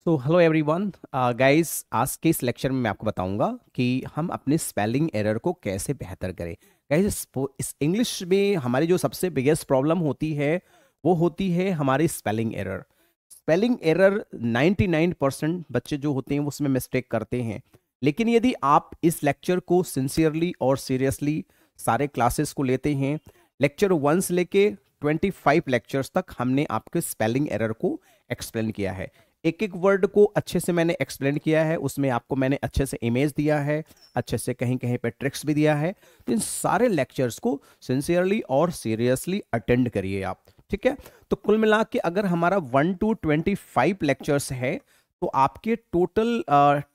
So hello everyone guys, आज के इस लेक्चर में मैं आपको बताऊंगा कि हम अपने स्पेलिंग एरर को कैसे बेहतर करें। गाइस, इस इंग्लिश में हमारी जो सबसे बिगेस्ट प्रॉब्लम होती है वो होती है हमारी स्पेलिंग एरर। स्पेलिंग एरर 99% बच्चे जो होते हैं वो उसमें मिस्टेक करते हैं। लेकिन यदि आप इस लेक्चर को सिंसियरली और सीरियसली सारे क्लासेस को लेते हैं, लेक्चर 1 से लेके 25 लेक्चर्स तक हमने आपके स्पेलिंग एरर को एक्सप्लेन किया है। एक एक वर्ड को अच्छे से मैंने एक्सप्लेन किया है, उसमें आपको मैंने अच्छे से इमेज दिया है, अच्छे से कहीं कहीं पे ट्रिक्स भी दिया है। तो इन सारे लेक्चर्स को सिंसियरली और सीरियसली अटेंड करिए आप, ठीक है। तो कुल मिला के अगर हमारा 1 to 25 लेक्चर्स है तो आपके टोटल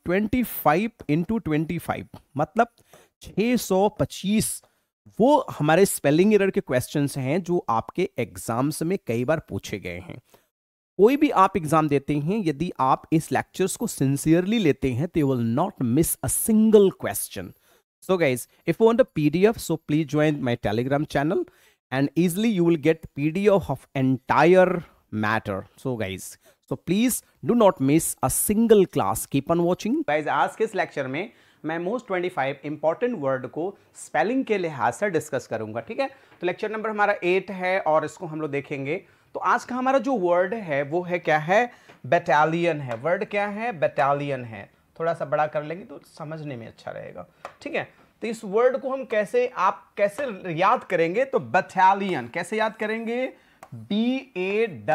25 इंटू 25 मतलब 625 वो हमारे स्पेलिंग एरर के क्वेश्चंस हैं जो आपके एग्जाम्स में कई बार पूछे गए हैं। कोई भी आप एग्जाम देते हैं, यदि आप इस लेक्चर्स को सिंसियरली लेते हैं तो you will not miss a single question. So guys, if you want a PDF, so please join my Telegram channel and easily you will get PDF of entire matter. So guys, so please do not miss a single class. Keep on watching. Guys आज के इस lecture में मैं most 25 important word को spelling के लिहाज से discuss करूंगा। ठीक है, तो लेक्चर नंबर हमारा 8 है और इसको हम लोग देखेंगे। तो आज का हमारा जो वर्ड है वो है क्या है, बटालियन है। वर्ड क्या है, बटालियन है। थोड़ा सा बड़ा कर लेंगे तो समझने में अच्छा रहेगा। ठीक है, तो इस वर्ड को हम कैसे याद करेंगे, तो बटालियन कैसे याद करेंगे, BATTALIAN,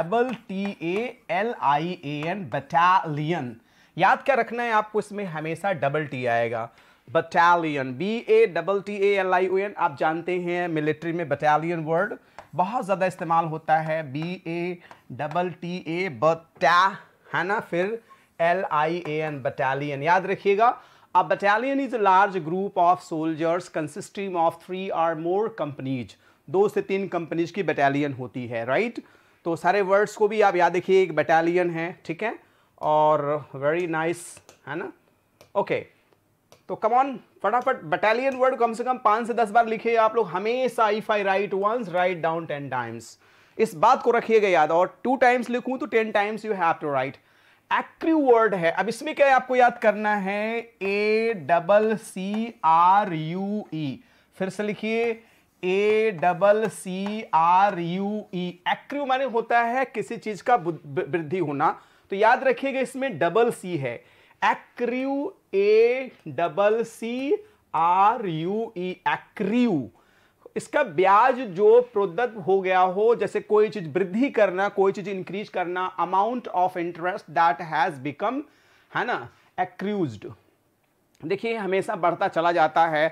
बटालियन। याद क्या रखना है आपको, इसमें हमेशा डबल टी आएगा। Battalion, BATTALION। आप जानते हैं मिलिट्री में बटालियन वर्ड बहुत ज्यादा इस्तेमाल होता है। BATTA बटा, है ना, फिर LIAN, बटालियन। याद रखिएगा, a battalion is a large group of soldiers consisting of 3 or more companies. 2 से 3 कंपनीज की बटालियन होती है, राइट। तो सारे वर्ड्स को भी आप याद रखिए, एक बटालियन है, ठीक है, और वेरी नाइस, है ना। ओके, तो कम ऑन फटाफट बटालियन वर्ड कम से कम 5 से 10 बार लिखिए आप लोग हमेशा। If I write once, write down 10 times. इस बात को रखिएगा याद, और 2 टाइम्स लिखूं तो 10 times you have to write. एक्रिव वर्ड है। अब इसमें क्या आपको याद करना है, ACCRUE। फिर से लिखिए, ACCRUE। एक्रिव माने होता है किसी चीज का वृद्धि होना। तो याद रखिएगा इसमें डबल सी है, एक्रिव, ACCRUE, एक्रिव। इसका ब्याज जो प्रदत्त हो गया हो, जैसे कोई चीज वृद्धि करना, कोई चीज इंक्रीज करना, amount of interest that has become, है ना, एक्रूज्ड। देखिए हमेशा बढ़ता चला जाता है।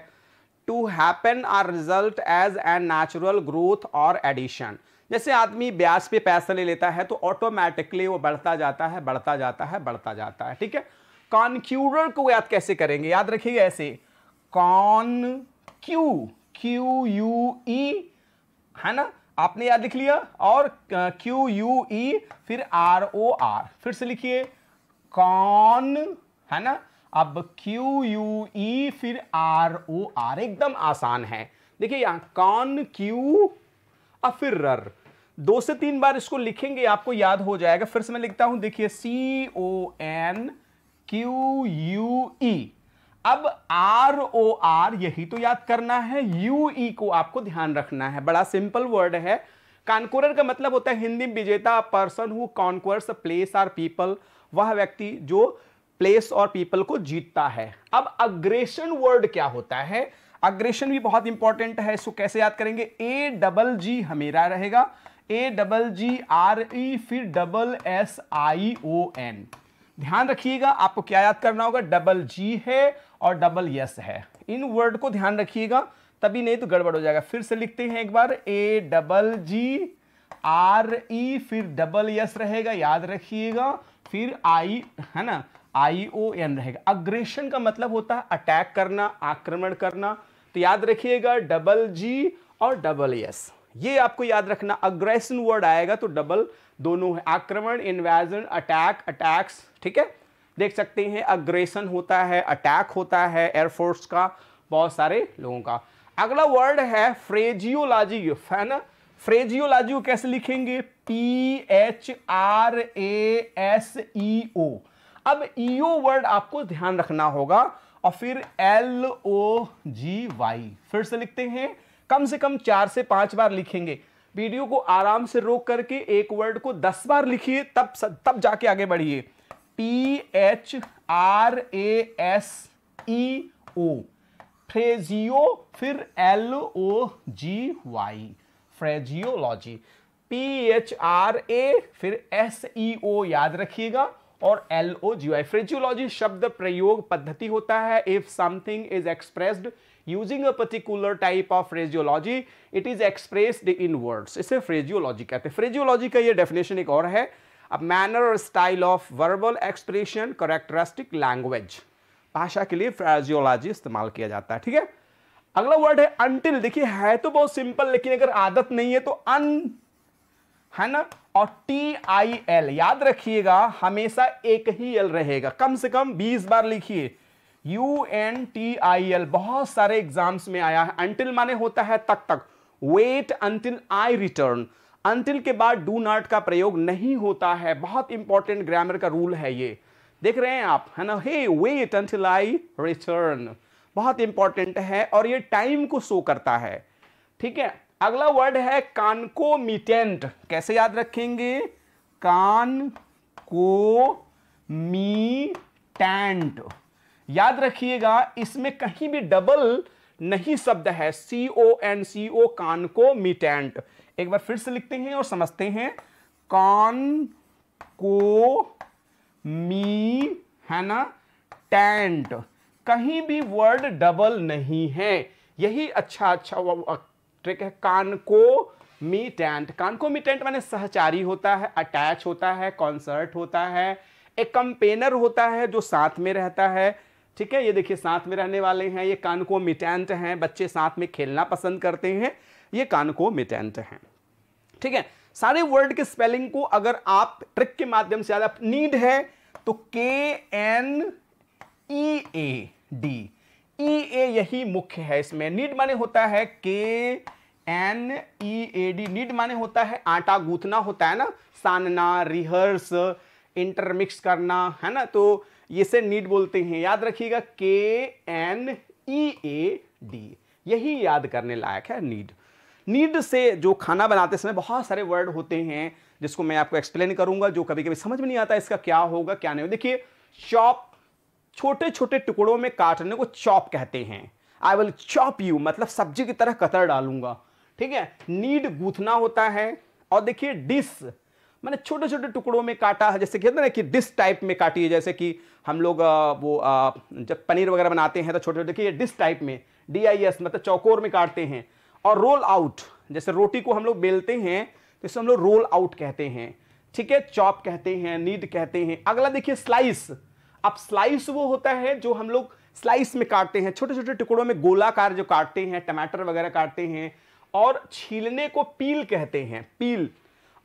To happen or result as an natural growth और एडिशन। जैसे आदमी ब्याज पे पैसा ले लेता है तो ऑटोमेटिकली वो बढ़ता जाता है, बढ़ता जाता है, बढ़ता जाता है। ठीक है, कॉन्क्यूरर को याद कैसे करेंगे, याद रखिएगा ऐसे, QUE, है ना, आपने याद लिख लिया, और QUE फिर ROR। फिर से लिखिए, कॉन, है ना, अब QUE फिर ROR, एकदम आसान है। देखिए यहां कॉन क्यू और फिर रर, 2 से 3 बार इसको लिखेंगे आपको याद हो जाएगा। फिर से मैं लिखता हूं, देखिए, CONQUE। अब ROR यही तो याद करना है, UE को आपको ध्यान रखना है। बड़ा सिंपल वर्ड है। कॉन्कोरर का मतलब होता है हिंदी में विजेता, person who conquers a place और पीपल, वह व्यक्ति जो प्लेस और पीपल को जीतता है। अब अग्रेशन वर्ड क्या होता है, अग्रेशन भी बहुत इंपॉर्टेंट है। इसको कैसे याद करेंगे, AGG हमेरा रहेगा, AGGRE फिर SSION। ध्यान रखिएगा, आपको क्या याद करना होगा, डबल जी है और डबल यस है। इन वर्ड को ध्यान रखिएगा, तभी नहीं तो गड़बड़ हो जाएगा। फिर से लिखते हैं एक बार, AGGRE फिर डबल यस रहेगा, याद रखिएगा, फिर आई, है ना, ION रहेगा। अग्रेशन का मतलब होता है अटैक करना, आक्रमण करना। तो याद रखिएगा, डबल जी और डबल यस, ये आपको याद रखना। अग्रेशन वर्ड आएगा तो डबल दोनों है, आक्रमण, इन्वेजन, अटैक, अटैक्स। ठीक है, देख सकते हैं अग्रेशन होता है, अटैक होता है एयरफोर्स का, बहुत सारे लोगों का। अगला वर्ड है फ्रेजियोलॉजी, है ना। फ्रेजियोलॉजी को कैसे लिखेंगे, PHRASEO। अब ईओ वर्ड आपको ध्यान रखना होगा, और फिर LOGY फिर से लिखते हैं, कम से कम 4 से 5 बार लिखेंगे। वीडियो को आराम से रोक करके एक वर्ड को 10 बार लिखिए, तब जाके आगे बढ़िए। PHRASEO फ्रेजियो, फिर LOGY फ्रेजियोलॉजी। PHRA फिर SEO याद रखिएगा, और LOGY फ्रेजियोलॉजी शब्द प्रयोग पद्धति होता है। If something is expressed using a particular type of phraseology it is expressed in words, इसे फ्रेजियोलॉजी कहते हैं। फ्रेजियोलॉजी का ये डेफिनेशन एक और है, अ मैनर और style of verbal expression characteristic language. भाषा के लिए फ्रेजियोलॉजी इस्तेमाल किया जाता है, ठीक है। अगला वर्ड है अनटिल। देखिए है तो बहुत सिंपल, लेकिन अगर आदत नहीं है तो अन है ना, और TIL याद रखिएगा, हमेशा एक ही एल रहेगा, कम से कम 20 बार लिखिए। UNTIL बहुत सारे एग्जाम्स में आया है। अनटिल माने होता है तक। Wait until I return, until के बाद डू नॉट का प्रयोग नहीं होता है। बहुत इंपॉर्टेंट ग्रामर का रूल है ये, देख रहे हैं आप, है ना। हे वेट अंटिल आई रिटर्न बहुत इंपॉर्टेंट है, और ये टाइम को शो करता है, ठीक है। अगला वर्ड है कॉन्कोमिटेंट। कैसे याद रखेंगे? कॉन्कोमिटेंट याद रखिएगा, इसमें कहीं भी डबल नहीं शब्द है, CONCO कॉन्कोमिटेंट। एक बार फिर से लिखते हैं और समझते हैं। कॉन्कोमी है ना, टेंट, कहीं भी वर्ड डबल नहीं है, यही अच्छा ट्रिक है। कॉन्कोमिटेंट, कॉन्कोमिटेंट माने सहचारी होता है, अटैच होता है, कॉन्सर्ट होता है, एक कंपेनर होता है जो साथ में रहता है, ठीक है। ये देखिए साथ में रहने वाले हैं, ये कॉन्कोमिटेंट हैं। बच्चे साथ में खेलना पसंद करते हैं, ये कॉन्कोमिटेंट हैं, ठीक है। सारे वर्ड के स्पेलिंग को अगर आप ट्रिक के माध्यम से याद, नीड है तो KNEAD, EA यही मुख्य है इसमें। नीड माने होता है KNEAD, नीड माने होता है आटा गूंथना होता है ना, सानना, रिहर्स, इंटरमिक्स करना, है ना, तो इसे नीड बोलते हैं। याद रखिएगा KNEAD, यही याद करने लायक है नीड। नीड से जो खाना बनाते समय बहुत सारे वर्ड होते हैं जिसको मैं आपको एक्सप्लेन करूंगा, जो कभी कभी समझ में नहीं आता इसका क्या होगा क्या नहीं। देखिए चॉप, छोटे छोटे टुकड़ों में काटने को चॉप कहते हैं। आई विल चॉप यू मतलब सब्जी की तरह कतर डालूंगा, ठीक है। नीड गूंथना होता है। और देखिए डिश मैंने छोटे छोटे टुकड़ों में काटा है, जैसे कहते हैं ना कि डिश टाइप में काटी है, जैसे कि हम लोग जब पनीर वगैरह बनाते हैं तो छोटे छोटे, देखिए डिश टाइप में DIS मतलब चौकोर में काटते हैं। और रोल आउट, जैसे रोटी को हम लोग बेलते हैं तो इसे हम लोग रोल आउट कहते हैं, ठीक है। चॉप कहते हैं, नीड कहते हैं। अगला देखिए स्लाइस। अब स्लाइस वो होता है जो हम लोग स्लाइस में काटते हैं, छोटे छोटे टुकड़ों में गोलाकार जो काटते हैं, टमाटर वगैरह काटते हैं। और छीलने को पील कहते हैं, पील।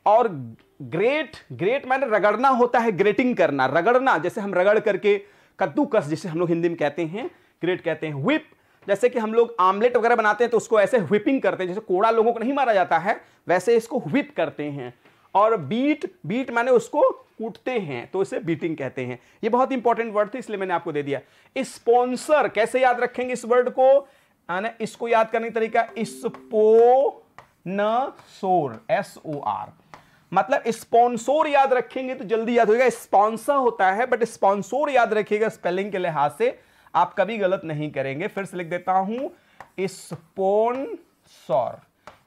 और ग्रेट माने रगड़ना होता है, ग्रेटिंग करना, रगड़ना, जैसे हम रगड़ करके कद्दूकस जिसे हम लोग हिंदी में कहते हैं, ग्रेट कहते हैं। व्हिप, जैसे कि हम लोग आमलेट वगैरह बनाते हैं तो उसको ऐसे व्हिपिंग करते हैं, जैसे कोड़ा लोगों को नहीं मारा जाता है वैसे इसको व्हिप करते हैं। और बीट माने उसको कूटते हैं तो इसे बीटिंग कहते हैं। ये बहुत इंपॉर्टेंट वर्ड थे इसलिए मैंने आपको दे दिया। स्पॉन्सर, कैसे याद रखेंगे इस वर्ड को? इसको याद करने का तरीका, स्पोनसोर, SOR मतलब स्पॉन्सोर याद रखेंगे तो जल्दी याद होगा। स्पॉन्सर होता है बट स्पॉन्सोर याद रखिएगा, स्पेलिंग के लिहाज से आप कभी गलत नहीं करेंगे। फिर से लिख देता हूं, स्पॉन्सर,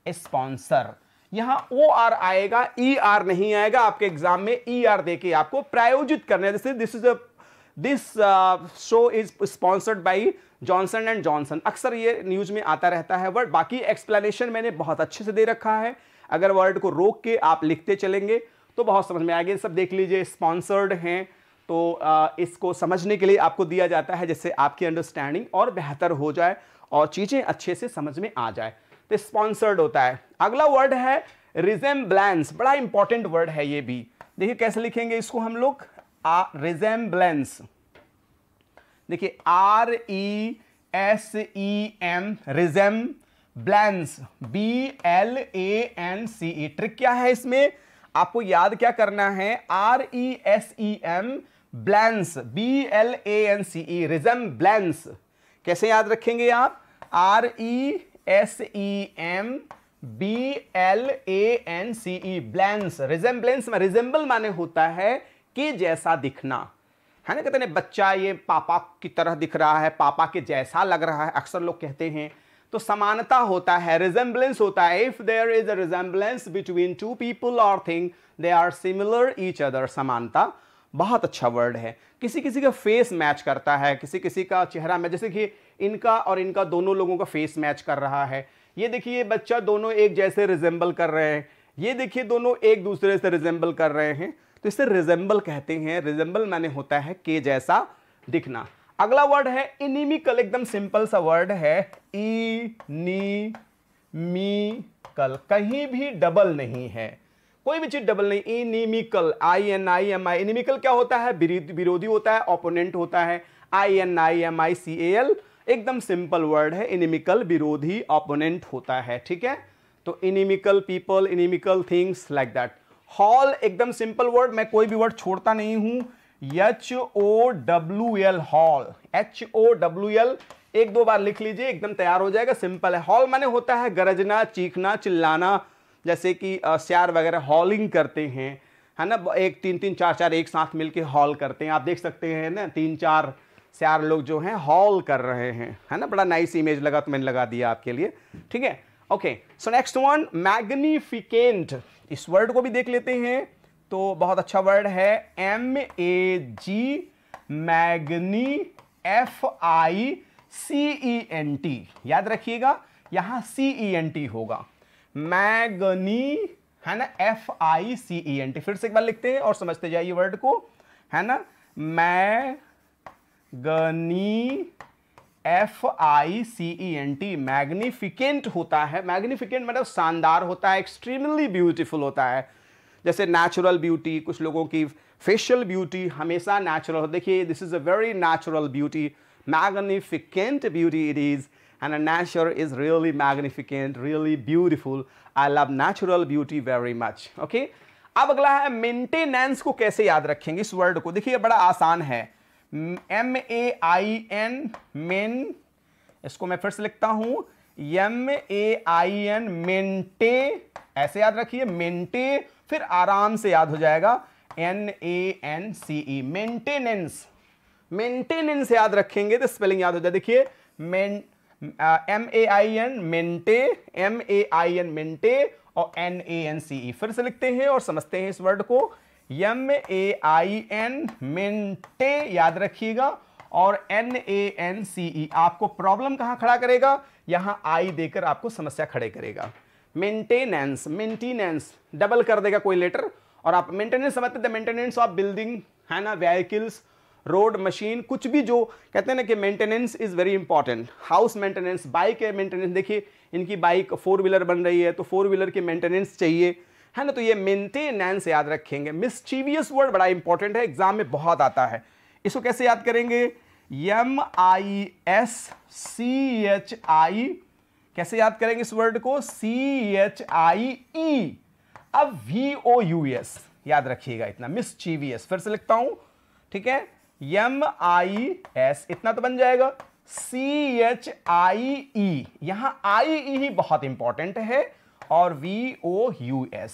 स्पॉन्सर। यहां OR आएगा, ER नहीं आएगा। आपके एग्जाम में ER देके आपको प्रायोजित करना है। जैसे this show is sponsored by Johnson and Johnson, अक्सर ये न्यूज में आता रहता है वर्ड। बाकी एक्सप्लेनेशन मैंने बहुत अच्छे से दे रखा है, अगर वर्ड को रोक के आप लिखते चलेंगे तो बहुत समझ में आएगा। सब देख लीजिए, स्पॉन्सर्ड हैं तो इसको समझने के लिए आपको दिया जाता है जिससे आपकी अंडरस्टैंडिंग और बेहतर हो जाए और चीजें अच्छे से समझ में आ जाए, तो स्पॉन्सर्ड होता है। अगला वर्ड है रिजेम्बलेंस, बड़ा इंपॉर्टेंट वर्ड है ये भी। देखिए कैसे लिखेंगे इसको हम लोग, रिजेम्बलेंस। देखिए RESEM, रिजेम्बलेंस, BLANCE। ट्रिक क्या है इसमें? आपको याद क्या करना है? RESEM Blaine's, BLANCE, resemblance. कैसे याद रखेंगे आप? RESEMBLANCE, Blaine's. रिजेम्बलेंस में रिजेंबल माने होता है कि जैसा दिखना, है ना। कहते हैं बच्चा ये पापा की तरह दिख रहा है, पापा के जैसा लग रहा है, अक्सर लोग कहते हैं। तो समानता होता है, रिजेम्बलेंस होता है। If there is a resemblance between two people और thing, they are similar each other. समानता बहुत अच्छा वर्ड है। किसी किसी का फेस मैच करता है, किसी किसी का चेहरा में, जैसे कि इनका और इनका दोनों लोगों का फेस मैच कर रहा है। ये देखिए बच्चा दोनों एक जैसे रिजेंबल कर रहे हैं, ये देखिए दोनों एक दूसरे से रिजेंबल कर रहे हैं, तो इसे रिजेंबल कहते हैं। रिजेंबल माने होता है के जैसा दिखना। अगला वर्ड है इनिमिकल, एकदम सिंपल सा वर्ड है, इनिमिकल। कहीं भी डबल नहीं है, कोई भी चीज डबल नहीं। Inimical, INIMI। इनिमिकल क्या होता है? विरोधी होता है, ओपोनेंट होता है। INIMICAL, एकदम सिंपल वर्ड है। इनिमिकल विरोधी, ओपोनेंट होता है, ठीक है। तो inimical people, inimical things, like that. Hall, एकदम सिंपल वर्ड, मैं कोई भी वर्ड छोड़ता नहीं हूं। HOWL, हॉल, HOWL, एक दो बार लिख लीजिए, एकदम तैयार हो जाएगा, सिंपल है। हॉल माने होता है गरजना, चीखना, चिल्लाना, जैसे कि सियार वगैरह हॉलिंग करते हैं, है ना। एक तीन तीन चार चार एक साथ मिलके हॉल करते हैं, आप देख सकते हैं ना, 3-4 सियार लोग जो हैं हॉल कर रहे हैं, है ना। बड़ा नाइस इमेज लगा तो मैंने लगा दिया आपके लिए, ठीक है। Okay, so next one, magnificent. इस वर्ड को भी देख लेते हैं, तो बहुत अच्छा वर्ड है, MAG, MAGNIFICENT। याद रखिएगा, यहां CENT होगा, मैगनी, है ना, FICENT। फिर से एक बार लिखते हैं और समझते जाइए वर्ड को, है ना। मैगनी, FICENT, मैग्निफिकेंट होता है। मैग्निफिकेंट मतलब शानदार होता है, एक्सट्रीमली ब्यूटीफुल होता है। जैसे नेचुरल ब्यूटी, कुछ लोगों की फेशियल ब्यूटी हमेशा नेचुरल। देखिए, this is a very natural beauty, magnificent beauty it is, and a nature is really magnificent, really beautiful. I love natural beauty very much. Okay, अब अगला है मेंटेनेंस। को कैसे याद रखेंगे इस वर्ड को? देखिए बड़ा आसान है, MAIN, मेन, इसको मैं फिर से लिखता हूं, MAIN, मेंटे, ऐसे याद रखिए, मेंटे, फिर आराम से याद हो जाएगा, NANCE, मेंटेनेंस। मेंटेनेंस याद रखेंगे तो स्पेलिंग याद हो जाए। देखिए, MAIN, मेंटे, MAIN, मेंटे, और NANCE। फिर से लिखते हैं और समझते हैं इस वर्ड को, MAIN, मेंटे याद रखिएगा, और NANCE। आपको प्रॉब्लम कहां खड़ा करेगा? यहां आई देकर आपको समस्या खड़े करेगा। मेंटेनेंस, मेंटेनेंस डबल कर देगा कोई लेटर, और आप मेंटेनेंस समझते थे, मेंटेनेंस ऑफ बिल्डिंग, है ना, व्हीकल्स, रोड, मशीन, कुछ भी जो कहते हैं ना कि maintenance is very important. House maintenance, bike के मेंटेनेंस, देखिए इनकी बाइक 4 व्हीलर बन रही है, तो 4 व्हीलर की मेंटेनेंस चाहिए, है ना। तो ये मेंटेनेंस याद रखेंगे। मिस्चीवियस वर्ड बड़ा इंपॉर्टेंट है, एग्जाम में बहुत आता है। इसको कैसे याद करेंगे? MISCHI, कैसे याद करेंगे इस वर्ड को? CHIE, अब VOUS याद रखिएगा इतना, मिस्चीवियस। फिर से लिखता हूं, ठीक है, MIS, इतना तो बन जाएगा, CHIE, यहां IE ही बहुत इंपॉर्टेंट है, और VOUS,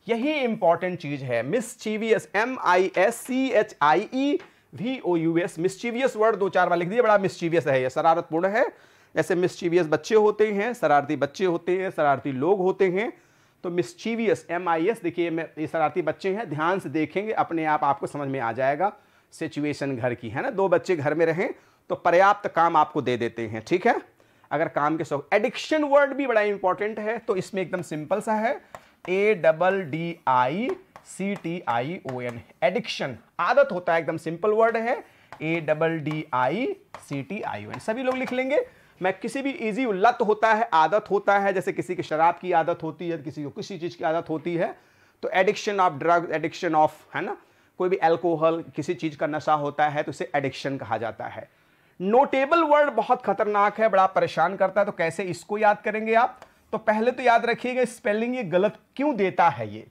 यही इंपॉर्टेंट चीज है। Mischievous, MISCHIE, VOUS, mischievous word 2-4 बार लिख दिए, बड़ा मिस्चीवियस है, ये शरारतपूर्ण है। जैसे मिस्चीवियस बच्चे होते हैं, शरारती बच्चे होते हैं, शरारती लोग होते हैं, तो मिस्चीवियस, MIS, देखिए ये शरारती बच्चे हैं, ध्यान से देखेंगे अपने आप आपको समझ में आ जाएगा। सिचुएशन घर की, है ना, 2 बच्चे घर में रहें तो पर्याप्त काम आपको दे देते हैं, ठीक है, अगर काम के शौक। एडिक्शन वर्ड भी बड़ा इंपॉर्टेंट है, तो इसमें एकदम सिंपल सा है, ADDICTION, एडिक्शन, आदत होता है, एकदम सिंपल वर्ड है, ADDICTION, सभी लोग लिख लेंगे। मैं किसी भी इजी, लत होता है, आदत होता है, जैसे किसी की शराब की आदत होती है, किसी को किसी चीज की आदत होती है, तो addiction of drug, addiction of, है ना, कोई भी अल्कोहल, किसी चीज का नशा होता है तो इसे एडिक्शन कहा जाता है। नोटेबल वर्ड बहुत खतरनाक है, बड़ा परेशान करता है, तो कैसे इसको याद करेंगे आप? तो पहले तो याद रखिएगा स्पेलिंग ये गलत क्यों देता है। ये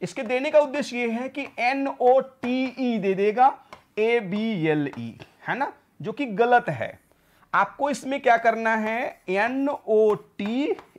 इसके देने का उद्देश्य ये है कि NOTE दे देगा, ABLE, है ना, जो कि गलत है। आपको इसमें क्या करना है, NOTABLE,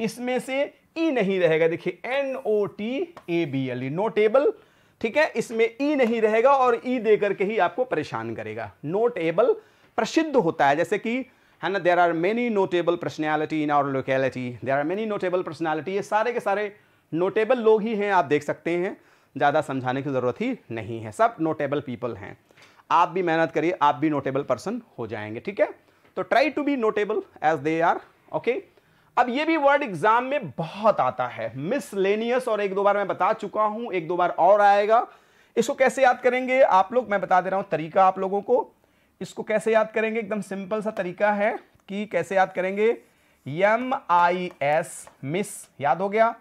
इसमें से ई नहीं रहेगा। देखिए NOTABLE, नोटेबल, ठीक है, इसमें ई नहीं रहेगा और ई दे करके ही आपको परेशान करेगा। नोटेबल प्रसिद्ध होता है, जैसे कि, है ना, there are many notable personality in our locality, there are many notable personality, ये सारे के सारे नोटेबल लोग ही हैं, आप देख सकते हैं, ज़्यादा समझाने की ज़रूरत ही नहीं है, सब नोटेबल पीपल हैं। आप भी मेहनत करिए, आप भी नोटेबल पर्सन हो जाएंगे, ठीक है। तो try to be notable as they are, okay. अब ये भी वर्ड एग्जाम में बहुत आता है, मिसलेनियस, और एक दो बार मैं बता चुका हूं, एक दो बार और आएगा। इसको कैसे याद करेंगे आप लोग, मैं बता दे रहा हूं तरीका आप लोगों को। इसको कैसे याद करेंगे, एकदम सिंपल सा तरीका है कि कैसे याद करेंगे। MIS, मिस, याद हो गया।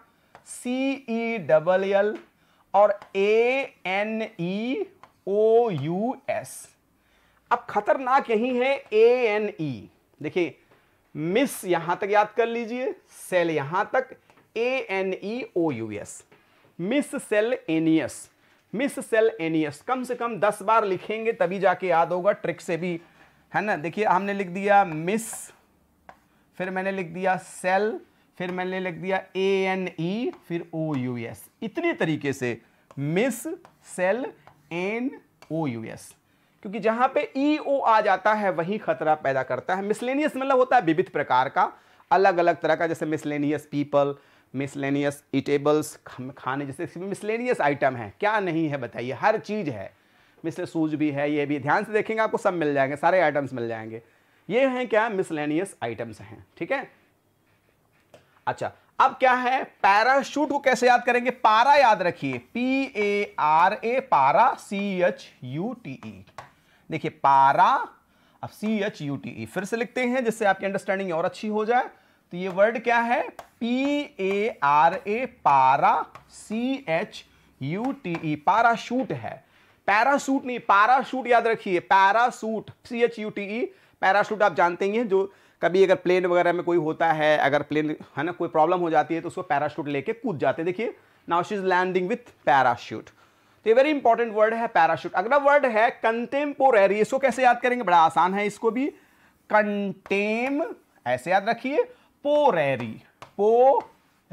CELL और ANEOUS। अब खतरनाक यही है ANE, देखिए मिस यहां तक याद कर लीजिए, सेल यहां तक, ANEOUS, miscellaneous, miscellaneous. कम से कम 10 बार लिखेंगे तभी जाके याद होगा, ट्रिक से भी, है ना। देखिए हमने लिख दिया मिस, फिर मैंने लिख दिया सेल, फिर मैंने लिख दिया ANE, फिर OUS, इतनी तरीके से मिस सेल NOUS, क्योंकि जहां पे EO आ जाता है वही खतरा पैदा करता है। मिसलेनियस मतलब होता है विविध प्रकार का, अलग अलग तरह का, जैसे मिसलेनियस पीपल, मिसलेनियस ईटेबल्स, खाने जैसे मिसलेनियस आइटम है, क्या नहीं है बताइए, हर चीज है। मिसले सूज भी है, ये भी, ध्यान से देखेंगे आपको सब मिल जाएंगे, सारे आइटम्स मिल जाएंगे। ये हैं क्या, मिसलेनियस आइटम्स हैं, ठीक है। अच्छा, अब क्या है, पैराशूट को कैसे याद करेंगे, पारा याद रखिए, PARA, पारा, CHUTE, देखिए पारा, अब CHUTE फिर से लिखते हैं जिससे आपकी अंडरस्टैंडिंग और अच्छी हो जाए। तो ये वर्ड क्या है, PARA, पारा, CHUTE, पाराशूट है, पैराशूट नहीं, पाराशूट याद रखिए, पैराशूट, CHUTE, पैराशूट आप जानते ही हैं, जो कभी अगर प्लेन वगैरह में कोई होता है, अगर प्लेन, है ना, कोई प्रॉब्लम हो जाती है तो उसको पैराशूट लेके कूद जाते हैं। देखिए now she is landing with parachute, तो ये वेरी इंपॉर्टेंट वर्ड है पैराशूट। अगला वर्ड है कंटेम्पोरेरी, इसको कैसे याद करेंगे, बड़ा आसान है, इसको भी कंटेम, ऐसे याद रखिए, पोरेरी, पोरेरी,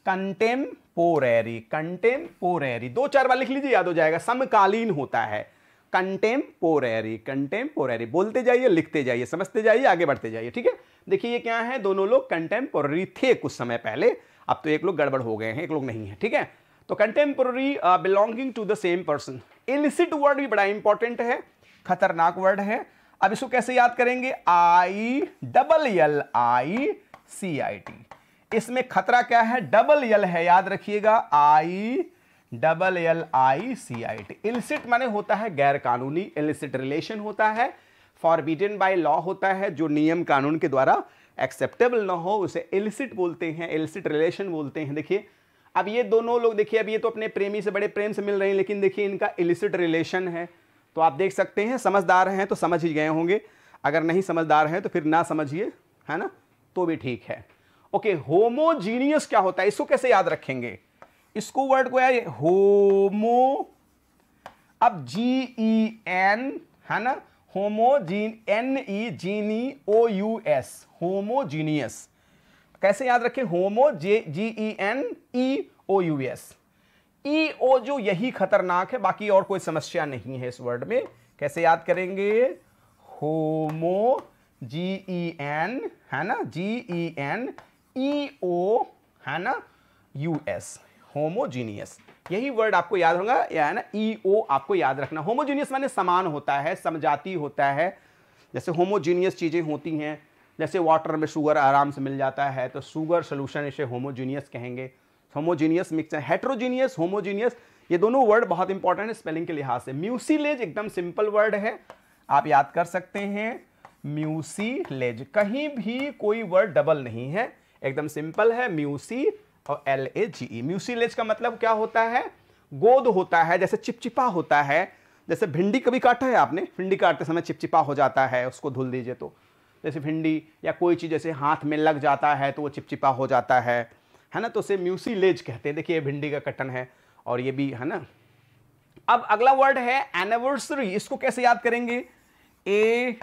कंटेम्पोरेरी, कंटेम्पोरेरी, 2-4 बार लिख लीजिए, याद हो जाएगा, समकालीन होता है, कंटेम्पोरेरी, कंटेम्पोरेरी, बोलते जाइए, लिखते जाइए, समझते जाइए, आगे बढ़ते जाइए, ठीक है। देखिए ये क्या है, दोनों लोग कंटेम्पोरेरी थे कुछ समय पहले, अब तो एक लोग गड़बड़ हो गए हैं, एक लोग नहीं है, ठीक है। तो contemporary belonging to the same person. Illicit word भी बड़ा इंपॉर्टेंट है, खतरनाक वर्ड है। अब इसको कैसे याद करेंगे, ILLICIT, इसमें खतरा क्या है, डबल यल है, याद रखिएगा, ILLICIT। इलिसिट माने होता है गैर कानूनी, इलिसिट रिलेशन होता है, फॉरबिडन बाय लॉ होता है, जो नियम कानून के द्वारा एक्सेप्टेबल ना हो उसे इलिसिट बोलते हैं, इलिसिट रिलेशन बोलते हैं। देखिए अब ये दोनों लोग, देखिए अब ये तो अपने प्रेमी से बड़े प्रेम से मिल रहे हैं, लेकिन देखिए इनका इलिसिट रिलेशन है, तो आप देख सकते हैं, समझदार हैं तो समझ ही गए होंगे, अगर नहीं समझदार हैं तो फिर ना समझिए, है ना, तो भी ठीक है। ओके, होमोजीनियस क्या होता है, इसको कैसे याद रखेंगे, इसको वर्ड को यार, होमो, अब GEN, है ना, होमोजीन, NE, जीनी, OUS, होमोजीनियस, कैसे याद रखें, होमो, GENEOUS, EO जो यही खतरनाक है, बाकी और कोई समस्या नहीं है इस वर्ड में। कैसे याद करेंगे, होमो, GEN, है ना, GENEO, है ना, US, होमोजीनियस, यही वर्ड आपको याद होगा, या है ना, EO आपको याद रखना। होमोजीनियस माने समान होता है, समजाती होता है, जैसे होमोजीनियस चीजें होती हैं, जैसे वाटर में शुगर आराम से मिल जाता है तो शुगर सोल्यूशन, इसे होमोजीनियस कहेंगे। होमोजीनियस मिक्सचर, हेट्रोजीनियस, होमोजीनियस, ये दोनों वर्ड बहुत इंपॉर्टेंट है स्पेलिंग के लिहाज से। म्यूसिलेज एकदम सिंपल वर्ड है, आप याद कर सकते हैं, म्यूसिलेज, कहीं भी कोई वर्ड डबल नहीं है, एकदम सिंपल है, म्यूसी और LAGE। म्यूसिलेज का मतलब क्या होता है, गोद होता है, जैसे चिपचिपा होता है, जैसे भिंडी कभी काटा है आपने, भिंडी काटते समय चिपचिपा हो जाता है, उसको धुल दीजिए तो, जैसे भिंडी या कोई चीज़ जैसे हाथ में लग जाता है तो वो चिपचिपा हो जाता है ना, तो उसे म्यूसिलेज कहते हैं। देखिए ये भिंडी का कटन है और ये भी, है ना, अब अगला वर्ड है एनिवर्सरी। इसको कैसे याद करेंगे? ANNI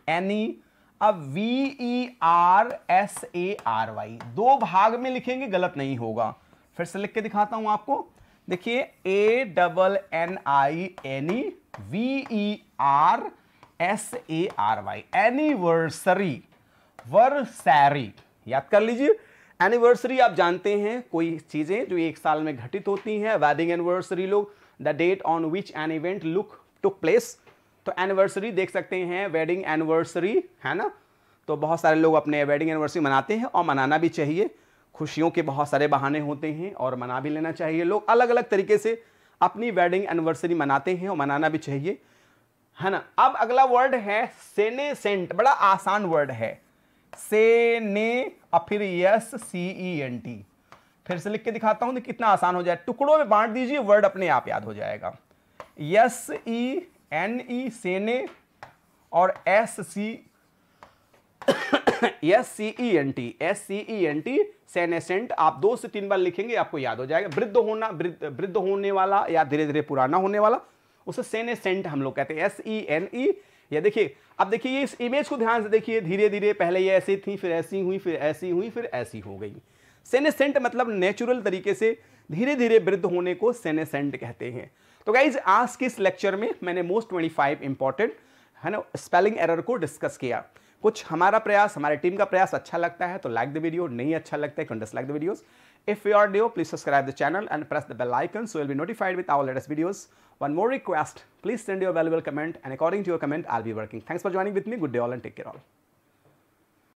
any. अब VERSARY, दो भाग में लिखेंगे, गलत नहीं होगा। फिर से लिख के दिखाता हूं आपको, देखिए ANNI VERSARY, एनिवर्सरी, वर्सैरी, याद कर लीजिए। एनिवर्सरी आप जानते हैं कोई चीजें जो एक साल में घटित होती हैं। वेडिंग एनिवर्सरी लोग, the date on which an event took place. तो एनिवर्सरी देख सकते हैं, वेडिंग एनिवर्सरी, है ना। तो बहुत सारे लोग अपने वेडिंग एनिवर्सरी मनाते हैं और मनाना भी चाहिए। खुशियों के बहुत सारे बहाने होते हैं और मना भी लेना चाहिए। लोग अलग अलग तरीके से अपनी वेडिंग एनिवर्सरी मनाते हैं और मनाना भी चाहिए, है ना। अब अगला वर्ड है सेनेसेंट। बड़ा आसान वर्ड है, सेने और फिर SCENT। फिर से लिख के दिखाता हूं, कितना आसान हो जाए। टुकड़ों में बांट दीजिए, वर्ड अपने आप याद हो जाएगा। SENE सेने और SCENT सेनेसेंट। आप 2 से 3 बार लिखेंगे, आपको याद हो जाएगा। वृद्ध होने वाला या धीरे धीरे पुराना होने वाला, उसे सेनेसेंट हम लोग कहते हैं, SENE। या देखिए, अब देखिए इस इमेज को ध्यान से देखिए, धीरे धीरे पहले ये ऐसी थी, फिर ऐसी हुई, फिर ऐसी हुई, फिर ऐसी हो गई। सेनेसेंट मतलब नेचुरल तरीके से धीरे धीरे वृद्ध होने को सेनेसेंट कहते हैं। तो गाइज आज के इस लेक्चर में मैंने मोस्ट 25 इंपॉर्टेंट, है ना, स्पेलिंग एरर को डिस्कस किया। कुछ हमारा प्रयास, हमारे टीम का प्रयास अच्छा लगता है तो लाइक द वीडियो, नहीं अच्छा लगता है dislike the videos. If you are new, please subscribe the channel and press the bell icon so you'll be notified with our latest videos. One more request, please send your valuable comment and according to your comment, I'll be working. Thanks for joining with me. Good day all and take care all.